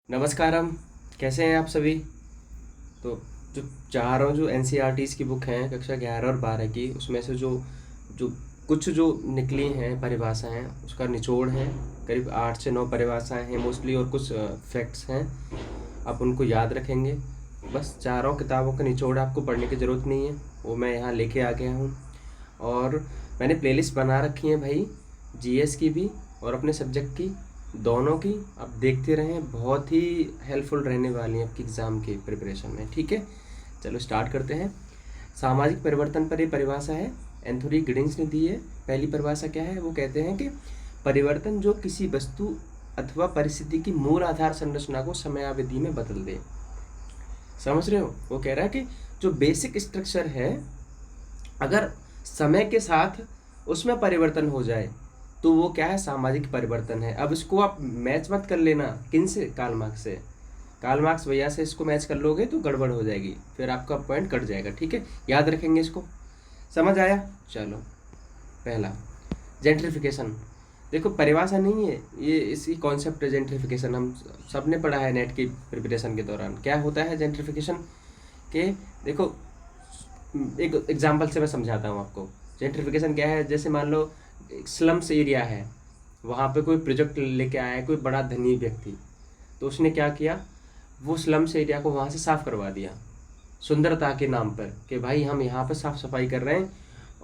नमस्कारम। कैसे हैं आप सभी। तो जो चारों जो एनसीईआरटीज़ की बुक हैं कक्षा 11 और 12 की, उसमें से जो जो कुछ जो निकली हैं परिभाषाएं, उसका निचोड़ है। करीब 8 से 9 परिभाषाएं हैं मोस्टली, और कुछ फैक्ट्स हैं। आप उनको याद रखेंगे। बस चारों किताबों का निचोड़, आपको पढ़ने की ज़रूरत नहीं है, वो मैं यहाँ लेके आ गया हूँ। और मैंने प्लेलिस्ट बना रखी है भाई, जीएस की भी और अपने सब्जेक्ट की, दोनों की। आप देखते रहें, बहुत ही हेल्पफुल रहने वाली हैं आपकी एग्ज़ाम की प्रिपरेशन में। ठीक है, चलो स्टार्ट करते हैं। सामाजिक परिवर्तन पर ये परिभाषा है, एंथोनी गिडिंग्स ने दी है। पहली परिभाषा क्या है, वो कहते हैं कि परिवर्तन जो किसी वस्तु अथवा परिस्थिति की मूल आधार संरचना को समयावधि में बदल दे। समझ रहे हो, वो कह रहा है कि जो बेसिक स्ट्रक्चर है, अगर समय के साथ उसमें परिवर्तन हो जाए तो वो क्या है, सामाजिक परिवर्तन है। अब इसको आप मैच मत कर लेना, किन से, कार्ल मार्क्स से। कार्ल मार्क्स भैया से इसको मैच कर लोगे तो गड़बड़ हो जाएगी, फिर आपका पॉइंट कट जाएगा। ठीक है, याद रखेंगे इसको। समझ आया। चलो, पहला जेंट्रिफिकेशन। देखो परिभाषा नहीं है ये, इसी कॉन्सेप्ट है जेंट्रिफिकेशन। हम सब ने पढ़ा है नेट की प्रिपरेशन के दौरान। क्या होता है जेंट्रिफिकेशन के, देखो एक एग्जांपल से मैं समझाता हूँ आपको। जेंट्रिफिकेशन क्या है, जैसे मान लो एक स्लम्स एरिया है, वहाँ पे कोई प्रोजेक्ट लेके आया है कोई बड़ा धनी व्यक्ति, तो उसने क्या किया, वो स्लम्स एरिया को वहाँ से साफ़ करवा दिया सुंदरता के नाम पर, कि भाई हम यहाँ पर साफ़ सफाई कर रहे हैं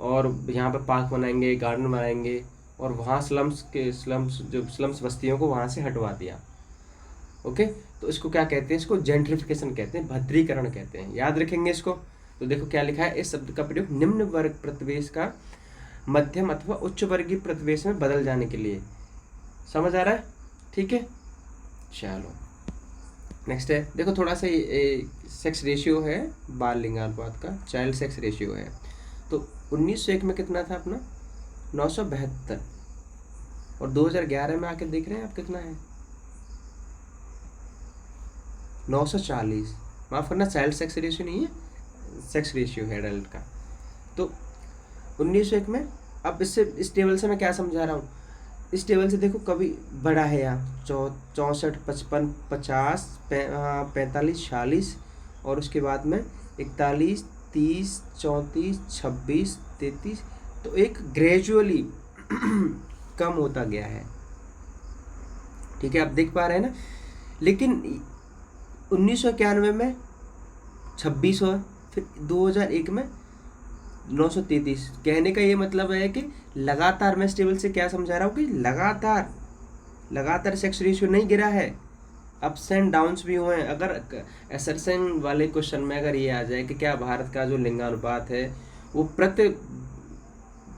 और यहाँ पर पार्क बनाएंगे, गार्डन बनाएंगे, और वहाँ स्लम्स जो स्लम्स बस्तियों को वहाँ से हटवा दिया। ओके, तो इसको क्या कहते हैं, इसको जेंट्रिफिकेशन कहते हैं, भद्रीकरण कहते हैं। याद रखेंगे इसको। तो देखो क्या लिखा है, इस शब्द का प्रयोग निम्न वर्ग प्रत्वेश का मध्यम अथवा उच्च वर्गीय प्रत्वेश में बदल जाने के लिए। समझ आ रहा है। ठीक है, चलो नेक्स्ट है। देखो थोड़ा सा सेक्स रेशियो है, बाल लिंगानुपात का, चाइल्ड सेक्स रेशियो है। तो 1901 में कितना था अपना, 972, और 2011 में आके देख रहे हैं आप कितना है, 940। माफ़ करना, चाइल्ड सेक्स रेशियो नहीं है, सेक्स रेशियो है एडल्ट का। तो 1901 में, अब इससे इस टेबल से मैं क्या समझा रहा हूँ, इस टेबल से देखो कभी बड़ा है यहाँ 64, 55, 50, 45, 46, और उसके बाद में 41, 30, 34, 26, 33, तो एक ग्रेजुअली कम होता गया है। ठीक है, आप देख पा रहे हैं ना। लेकिन 1991 में 26 हुआ, फिर 2001 में 933। कहने का ये मतलब है कि लगातार, मैं इस टेबल से क्या समझा रहा हूँ कि लगातार सेक्स रेशियो नहीं गिरा है, अप्स एंड डाउन्स भी हुए हैं। अगर एसरसन वाले क्वेश्चन में अगर ये आ जाए कि क्या भारत का जो लिंगानुपात है वो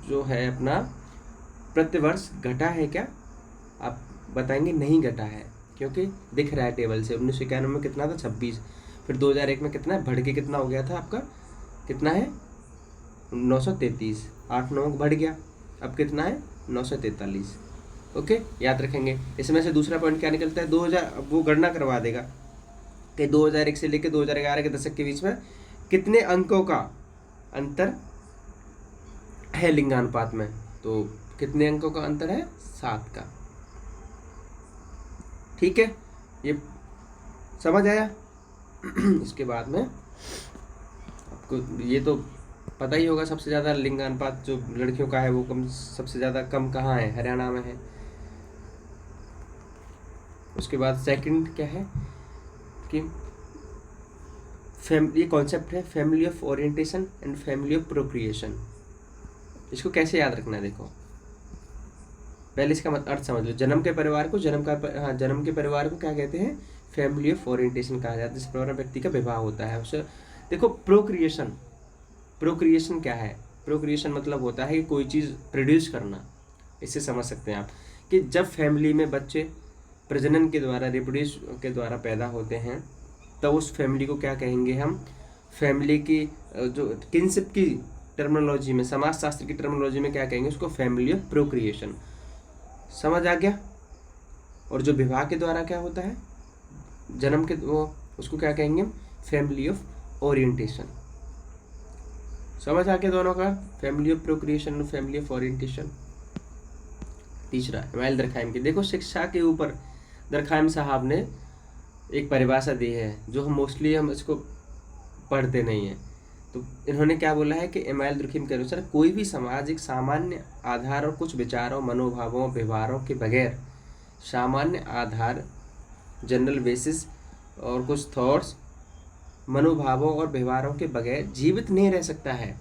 जो है अपना प्रतिवर्ष घटा है, क्या आप बताएंगे, नहीं घटा है, क्योंकि दिख रहा है टेबल से। 1991 में कितना था, 26, फिर 2001 में कितना है, बढ़ के कितना हो गया था आपका, कितना है, 933, 8 9 बढ़ गया, अब कितना है, 943। ओके, याद रखेंगे। इसमें से दूसरा पॉइंट क्या निकलता है, 2000, अब वो गणना करवा देगा कि 2001 से लेकर 2011 के दशक के बीच में कितने अंकों का अंतर है लिंगानुपात में। तो कितने अंकों का अंतर है, 7 का। ठीक है, ये समझ आया। इसके बाद में आपको ये तो पता ही होगा, सबसे ज़्यादा लिंगानुपात जो लड़कियों का है वो कम, सबसे ज़्यादा कम कहाँ है, हरियाणा में है। उसके बाद सेकंड क्या है कि ये कॉन्सेप्ट है family of orientation and family of procreation. इसको कैसे याद रखना है, देखो पहले इसका अर्थ समझ लो। जन्म के परिवार को जन्म के परिवार को क्या कहते हैं, फैमिली ऑफ ओरिएंटेशन कहा जाता है। जिस प्रकार व्यक्ति का विवाह होता है उसे, देखो प्रोक्रिएशन क्या है, प्रोक्रिएशन मतलब होता है कि कोई चीज़ प्रोड्यूस करना। इससे समझ सकते हैं आप कि जब फैमिली में बच्चे प्रजनन के द्वारा, रिप्रोड्यूस के द्वारा पैदा होते हैं, तब उस फैमिली को क्या कहेंगे हम, फैमिली की जो किनशिप की टर्मिनोलॉजी में, समाजशास्त्र की टर्मिनोलॉजी में क्या कहेंगे उसको, फैमिली ऑफ प्रोक्रिएशन। समझ आ गया। और जो विवाह के द्वारा क्या होता है, जन्म के, वो उसको क्या कहेंगे, फैमिली ऑफ ओरिएंटेशन। समझ आ गया दोनों का, फैमिली ऑफ प्रोक्रिएशन और फैमिली ऑफ ओरिएंटेशन। तीसरा इमाइल दरखाइम की, देखो शिक्षा के ऊपर दरखाइम साहब ने एक परिभाषा दी है जो हम मोस्टली हम इसको पढ़ते नहीं हैं। तो इन्होंने क्या बोला है कि इमानुएल दुर्खिम के अनुसार कोई भी समाज एक सामान्य आधार और कुछ विचारों, मनोभावों, व्यवहारों के बगैर, सामान्य आधार, जनरल बेसिस और कुछ थॉट्स, मनोभावों और व्यवहारों के बगैर जीवित नहीं रह सकता है,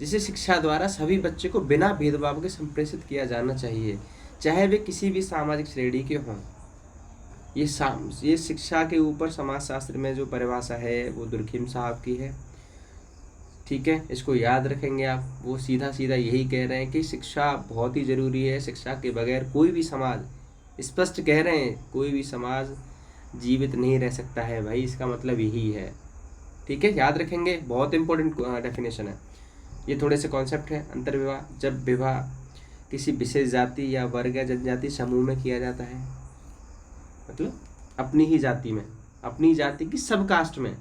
जिसे शिक्षा द्वारा सभी बच्चे को बिना भेदभाव के संप्रेषित किया जाना चाहिए, चाहे वे किसी भी सामाजिक श्रेणी के हों। ये शिक्षा के ऊपर समाजशास्त्र में जो परिभाषा है वो दुर्खिम साहब की है। ठीक है, इसको याद रखेंगे आप। वो सीधा सीधा यही कह रहे हैं कि शिक्षा बहुत ही ज़रूरी है, शिक्षा के बगैर कोई भी समाज, स्पष्ट कह रहे हैं, कोई भी समाज जीवित नहीं रह सकता है भाई, इसका मतलब यही है। ठीक है, याद रखेंगे, बहुत इंपॉर्टेंट डेफिनेशन है। ये थोड़े से कॉन्सेप्ट है। अंतर्विवाह, जब विवाह किसी विशेष जाति या वर्ग या जनजाति समूह में किया जाता है, मतलब अपनी ही जाति में, अपनी जाति की सब कास्ट में।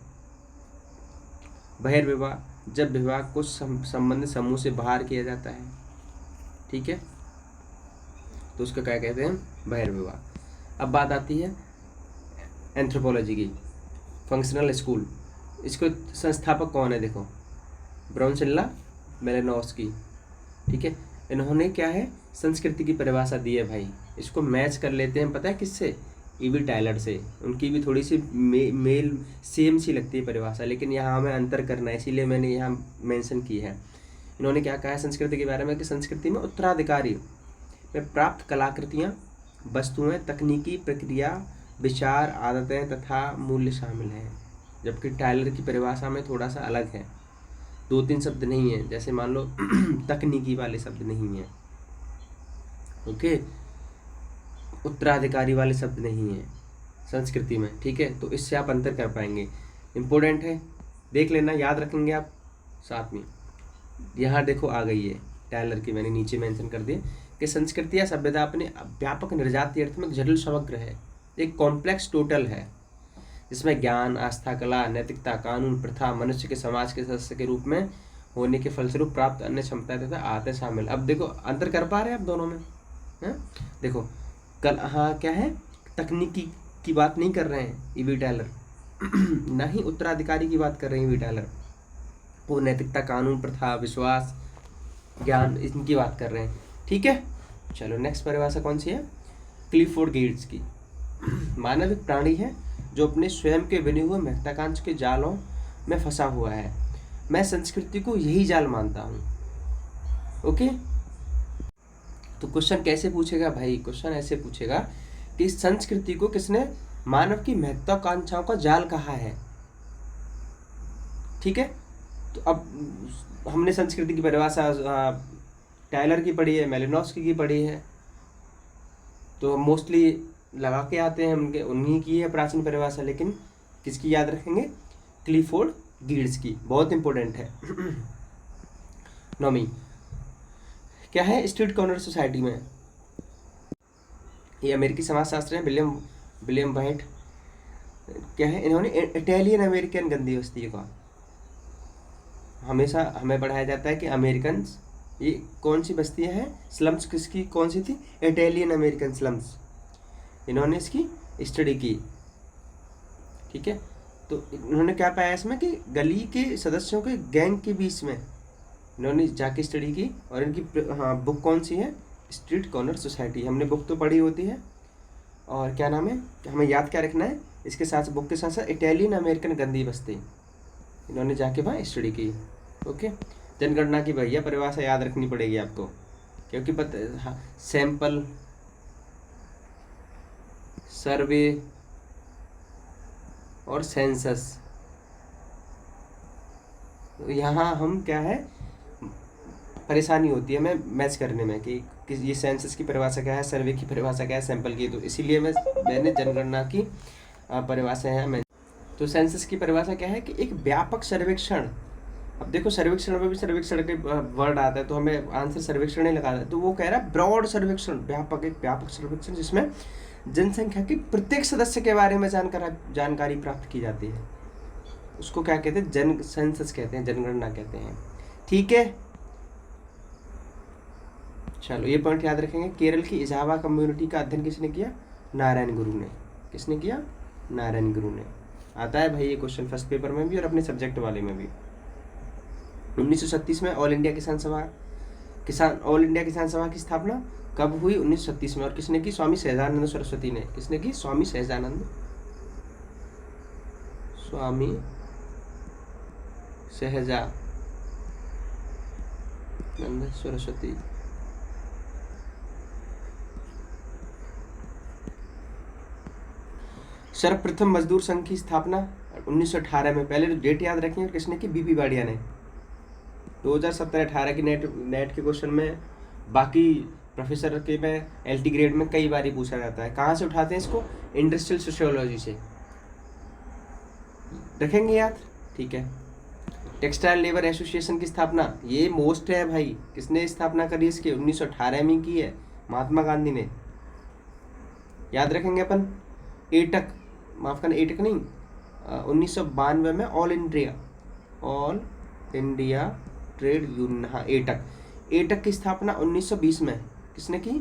बहिर्विवाह, जब विवाह कुछ संबंधित समूह से बाहर किया जाता है, ठीक है, तो उसका क्या कहते हैं, बहिर्विवाह। अब बात आती है एंथ्रोपोलॉजी की, फंक्शनल स्कूल। इसको संस्थापक कौन है, देखो, ब्राउनसेल्ला मेलिनोव्स्की। ठीक है, इन्होंने क्या है, संस्कृति की परिभाषा दी है भाई। इसको मैच कर लेते हैं, पता है किससे, ईवी टायलर से। उनकी भी थोड़ी सी मेल सेम सी लगती है परिभाषा, लेकिन यहाँ हमें अंतर करना है, इसीलिए मैंने यहाँ मेंशन की है। इन्होंने क्या कहा है संस्कृति के बारे में कि संस्कृति में उत्तराधिकारी में प्राप्त कलाकृतियाँ, वस्तुएं, तकनीकी प्रक्रिया, विचार, आदतें तथा मूल्य शामिल हैं। जबकि टायलर की परिभाषा में थोड़ा सा अलग है, 2-3 शब्द नहीं है, जैसे मान लो तकनीकी वाले शब्द नहीं है, ओके, उत्तराधिकारी वाले शब्द नहीं है संस्कृति में। ठीक है, तो इससे आप अंतर कर पाएंगे, इम्पोर्टेंट है, देख लेना, याद रखेंगे आप साथ में। यहाँ देखो आ गई है टायलर की, मैंने नीचे मेंशन कर दिया कि संस्कृति या सभ्यता अपने व्यापक निर्जातीय अर्थ में जटिल समग्र है, एक कॉम्प्लेक्स टोटल है, जिसमें ज्ञान, आस्था, कला, नैतिकता, कानून, प्रथा, मनुष्य के समाज के सदस्य के रूप में होने के फलस्वरूप प्राप्त अन्य क्षमताएं तथा आदतें शामिल। अब देखो अंतर कर पा रहे हैं आप दोनों में, हैं? देखो कल, हाँ क्या है, तकनीकी की बात नहीं कर रहे हैं ईवी टायलर ना ही उत्तराधिकारी की बात कर रहे हैं ईवी टायलर, वो नैतिकता, कानून, प्रथा, विश्वास, ज्ञान, इनकी बात कर रहे हैं। ठीक है, चलो नेक्स्ट परिभाषा कौन सी है, क्लिफोर्ड गेट्स की। मानव एक प्राणी है जो अपने स्वयं के बने हुए महत्वाकांक्षा के जालों में फंसा हुआ है। मैं संस्कृति को यही जाल मानता हूँ। ओके, तो क्वेश्चन कैसे पूछेगा भाई, क्वेश्चन ऐसे पूछेगा कि संस्कृति को किसने मानव की महत्वाकांक्षाओं का जाल कहा है। ठीक है, तो अब हमने संस्कृति की परिभाषा टायलर की पढ़ी है, मेलिनोव्स्की की पढ़ी है, तो मोस्टली लगा के आते हैं उनके, उन्हीं की है प्राचीन परिभाषा, लेकिन किसकी याद रखेंगे, क्लिफोर्ड गेट्स की, बहुत इंपॉर्टेंट है। नौवीं क्या है, स्ट्रीट कॉर्नर सोसाइटी में, ये अमेरिकी समाजशास्त्री हैं विलियम वाइट, क्या है, इन्होंने इटालियन अमेरिकन गंदी बस्ती का, हमेशा हमें पढ़ाया जाता है कि अमेरिकन, ये कौन सी बस्तियाँ हैं, स्लम्स किसकी कौन सी थी, इटालियन अमेरिकन स्लम्स, इन्होंने इसकी स्टडी की। ठीक है, तो इन्होंने क्या पाया इसमें कि गली के सदस्यों के गैंग के बीच में इन्होंने जाके स्टडी की, और इनकी बुक कौन सी है, स्ट्रीट कॉर्नर सोसाइटी। हमने बुक तो पढ़ी होती है, और क्या नाम है, हमें याद क्या रखना है, इसके साथ बुक के साथ साथ इटालियन अमेरिकन गंदी बस्ती, इन्होंने जाके वहाँ स्टडी की। ओके, जनगणना की भैया परिभाषा याद रखनी पड़ेगी आपको, क्योंकि पता, सैंपल, सर्वे और सेंसस, यहाँ हम क्या है, परेशानी होती है हमें मैच करने में कि ये सेंसस की परिभाषा क्या है, सर्वे की परिभाषा क्या है, सैंपल की, तो इसीलिए मैंने जनगणना की परिभाषा है। मैं तो सेंसस की परिभाषा क्या है कि एक व्यापक सर्वेक्षण। अब देखो सर्वेक्षण में भी सर्वेक्षण के वर्ड आता है, तो हमें आंसर सर्वेक्षण ही लगाना है, तो वो कह रहा है ब्रॉड सर्वेक्षण, व्यापक, एक व्यापक सर्वेक्षण जिसमें जनसंख्या के प्रत्येक सदस्य के बारे में जानकारी प्राप्त की जाती है, उसको क्या कहते हैं, जन सेंसस कहते हैं, जनगणना कहते हैं। ठीक है, चलो ये पॉइंट याद रखेंगे। केरल की इजावा कम्युनिटी का अध्ययन किसने किया, नारायण गुरु ने। किसने किया, नारायण गुरु ने। आता है भाई ये क्वेश्चन फर्स्ट पेपर में भी और अपने सब्जेक्ट वाले में भी। 1936 में ऑल इंडिया किसान सभा की स्थापना कब हुई? 1936 में। और किसने की? स्वामी सहजानंद सरस्वती ने। किसने की? स्वामी सहजानंद सरस्वती। सर्वप्रथम मजदूर संघ की स्थापना 1918 में। पहले तो डेट याद रखें। और किसने की? बीपी बाड़िया ने। 2017-18 की नेट के क्वेश्चन में, बाकी प्रोफेसर के में, एलटी ग्रेड में कई बार पूछा जाता है। कहाँ से उठाते हैं इसको? इंडस्ट्रियल सोशियोलॉजी से। रखेंगे याद, ठीक है। टेक्सटाइल लेबर एसोसिएशन की स्थापना, ये मोस्ट है भाई। किसने स्थापना करी इसकी? 1918 में की है, महात्मा गांधी ने। याद रखेंगे अपन। एटक, माफ करना, एटक नहीं, 1992 में ऑल इंडिया ट्रेड यूनियन, हाँ एटक की स्थापना 1920 में। किसने की?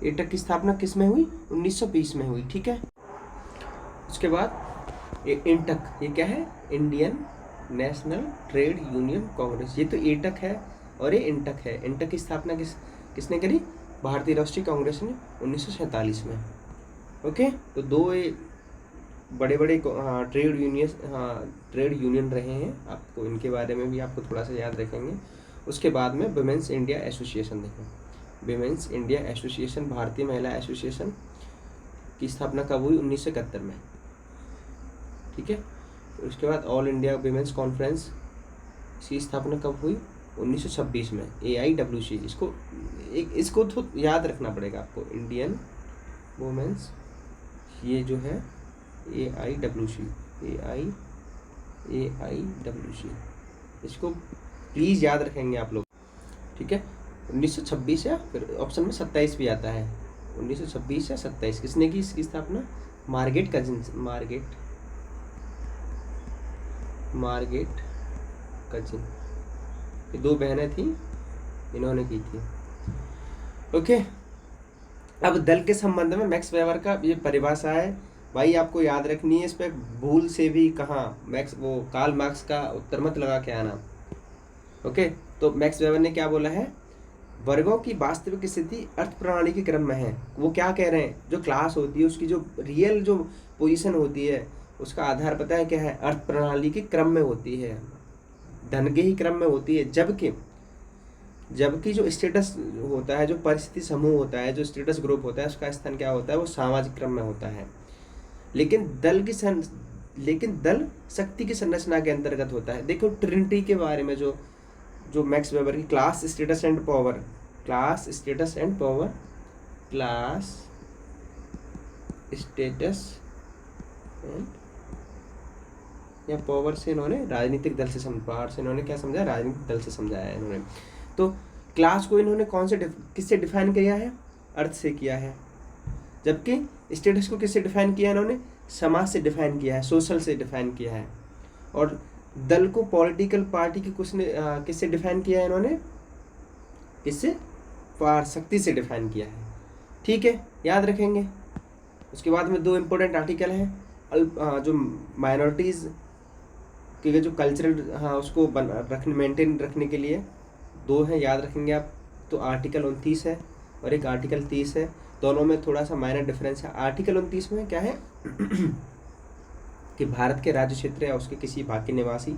एटक की स्थापना किस में हुई? 1920 में हुई, ठीक है। उसके बाद इंटक, ये क्या है? Indian national trade union Congress. ये तो एटक है और ये इंटक है। इंटक की स्थापना किसने करी? भारतीय राष्ट्रीय कांग्रेस ने 1947 में। ओके, तो दो बड़े बड़े ट्रेड यूनियन रहे हैं। आपको इनके बारे में भी आपको थोड़ा सा याद रखेंगे। उसके बाद में विमेंस इंडिया एसोसिएशन देखें। विमेंस इंडिया एसोसिएशन, भारतीय महिला एसोसिएशन की स्थापना कब हुई? 1971 में, ठीक है। उसके बाद ऑल इंडिया विमेंस कॉन्फ्रेंस की स्थापना कब हुई? 1926 में, AIWC। इसको तो याद रखना पड़ेगा आपको। इंडियन वुमेन्स, ये जो है AIWC, इसको प्लीज़ याद रखेंगे आप लोग, ठीक है। 1926 या फिर ऑप्शन में 27 भी आता है। 1926 या 27 किसने की इसकी स्थापना? मार्गरेट कजिन, ये दो बहनें थी, इन्होंने की थी। ओके, अब दल के संबंध में मैक्स वेबर का ये परिभाषा है भाई, आपको याद रखनी है। इस पर भूल से भी कहाँ कार्ल मार्क्स का उत्तर मत लगा के आना। ओके, तो मैक्स वेबर ने क्या बोला है? वर्गों की वास्तविक स्थिति अर्थ प्रणाली के क्रम में है। वो क्या कह रहे हैं? जो क्लास होती है उसकी जो रियल जो पोजीशन होती है उसका आधार पता है क्या है? अर्थ प्रणाली के क्रम में होती है, धन के ही क्रम में होती है। जबकि जो स्टेटस होता है, जो परिस्थिति समूह होता है, जो स्टेटस ग्रुप होता है, उसका स्थान क्या होता है? वो सामाजिक क्रम में होता है। लेकिन दल शक्ति की संरचना के अंतर्गत होता है। देखो ट्रिनिटी के बारे में जो मैक्स वेबर की क्लास स्टेटस एंड पावर या पावर से इन्होंने राजनीतिक दल से पावर से इन्होंने क्या समझा? राजनीतिक दल से समझाया है इन्होंने। तो क्लास को इन्होंने किससे डिफाइन किया है? अर्थ से किया है। जबकि स्टेटस को किससे डिफाइन किया है इन्होंने? समाज से डिफाइन किया है, सोशल से डिफाइन किया है। और दल को पॉलिटिकल पार्टी की किससे डिफाइन किया है इन्होंने? किससे? शक्ति से डिफाइन किया है, ठीक है, याद रखेंगे। उसके बाद में दो इम्पोर्टेंट आर्टिकल हैं जो माइनॉरिटीज़ के जो कल्चरल उसको मेंटेन रखने के लिए दो हैं, याद रखेंगे आप। तो आर्टिकल 29 है और एक आर्टिकल 30 है। दोनों में थोड़ा सा माइनर डिफरेंस है। आर्टिकल 29 में क्या है कि भारत के राज्य क्षेत्र या उसके किसी भाग के निवासी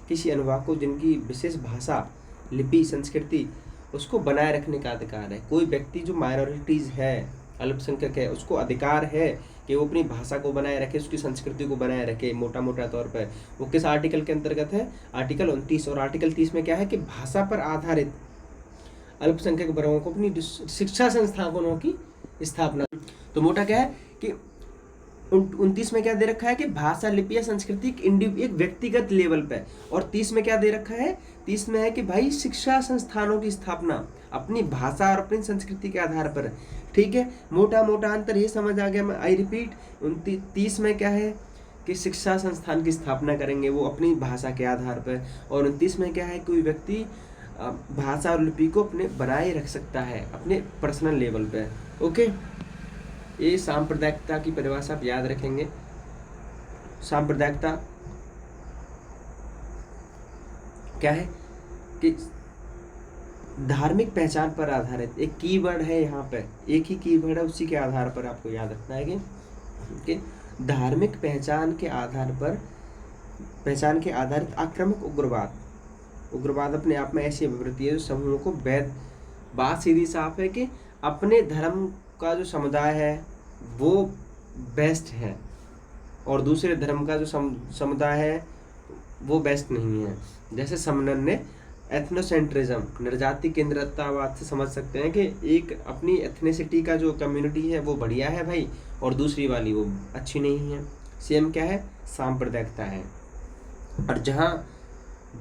किसी अनुभाग को जिनकी विशेष भाषा, लिपि, संस्कृति उसको बनाए रखने का अधिकार है। कोई व्यक्ति जो माइनॉरिटीज़ है, अल्पसंख्यक है, उसको अधिकार है कि वो अपनी भाषा को बनाए रखे, उसकी संस्कृति को बनाए रखे। मोटा तौर पर वो किस आर्टिकल के अंतर्गत है? आर्टिकल 29। और आर्टिकल 30 में क्या है कि भाषा पर आधारित अल्पसंख्यक वर्गों को अपनी शिक्षा संस्थानों की स्थापना। तो मोटा क्या है कि 29 में क्या दे रखा है कि भाषा, लिपि या संस्कृति एक व्यक्तिगत लेवल पे। और 30 में क्या दे रखा है? 30 में है कि भाई शिक्षा संस्थानों की स्थापना अपनी भाषा और अपनी संस्कृति के आधार पर, ठीक है। मोटा अंतर ये समझ आ गया। आई रिपीट, 30 में क्या है कि शिक्षा संस्थान की स्थापना करेंगे वो अपनी भाषा के आधार पर। और 29 में क्या है, कोई व्यक्ति भाषा और लिपि को अपने बनाए रख सकता है अपने पर्सनल लेवल पे। ओके, ये सांप्रदायिकता की परिभाषा आप याद रखेंगे। सांप्रदायिकता क्या है कि धार्मिक पहचान पर आधारित एक कीवर्ड है, यहाँ पे एक ही कीवर्ड है, उसी के आधार पर आपको याद रखना है कि धार्मिक पहचान के आधारित आक्रामक उग्रवाद अपने आप में ऐसी अभिवृत्ति है जो समूहों को वैध, बात सीधी साफ है कि अपने धर्म का जो समुदाय है वो बेस्ट है और दूसरे धर्म का जो समुदाय है वो बेस्ट नहीं है। जैसे समनन ने एथनोसेंट्रिज्म, निर्जाति केंद्रिततावाद से समझ सकते हैं कि एक अपनी एथनिसिटी का जो कम्युनिटी है वो बढ़िया है भाई और दूसरी वाली वो अच्छी नहीं है। सेम क्या है, सांप्रदायिकता है। और जहाँ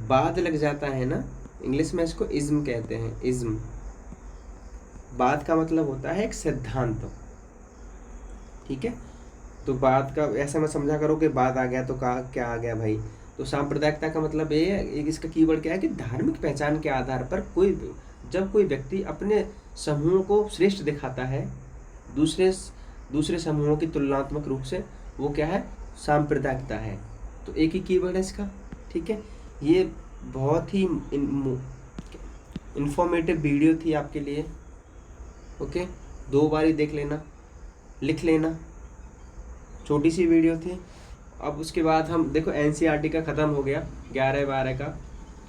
बाद लग जाता है ना, इंग्लिश में इसको इज्म कहते हैं। इज्म, बाद का मतलब होता है एक सिद्धांत, ठीक है। तो बाद का ऐसा मत समझा करो कि बाद आ गया तो क्या आ गया भाई। तो सांप्रदायिकता का मतलब ये है, इसका कीवर्ड क्या है कि धार्मिक पहचान के आधार पर जब कोई व्यक्ति अपने समूह को श्रेष्ठ दिखाता है दूसरे समूहों की तुलनात्मक रूप से, वो क्या है, सांप्रदायिकता है। तो एक ही कीवर्ड है इसका, ठीक है। ये बहुत ही इंफॉर्मेटिव वीडियो थी आपके लिए, ओके। 2 बार ही देख लेना, लिख लेना, छोटी सी वीडियो थी। अब उसके बाद हम देखो एनसीईआरटी का ख़त्म हो गया, 11-12 का,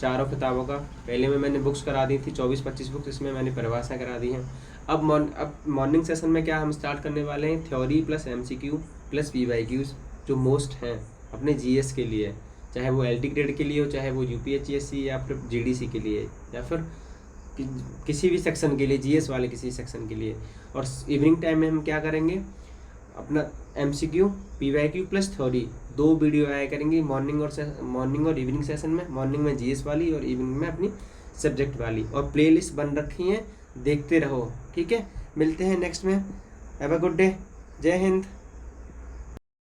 चारों किताबों का। पहले में मैंने बुक्स करा दी थी 24-25 बुक्स, इसमें मैंने परिभाषा करा दी हैं। अब मॉर्निंग सेशन में क्या हम स्टार्ट करने वाले हैं, theory plus MCQ plus PYQs, जो मोस्ट हैं अपने जीएस के लिए, चाहे वो एलटी ग्रेड के लिए हो, चाहे वो यूपीएचसीएससी या फिर जीडीसी के लिए, या फिर किसी भी सेक्शन के लिए, जीएस वाले किसी सेक्शन के लिए। और इवनिंग टाइम में हम क्या करेंगे, अपना MCQ PYQ plus theory 2 video आया करेंगी मॉर्निंग और इवनिंग सेशन में। मॉर्निंग में जीएस वाली और इवनिंग में अपनी सब्जेक्ट वाली, और प्लेलिस्ट बन रखी हैं, देखते रहो, ठीक है। मिलते हैं नेक्स्ट में। हैव अ गुड डे, जय हिंद।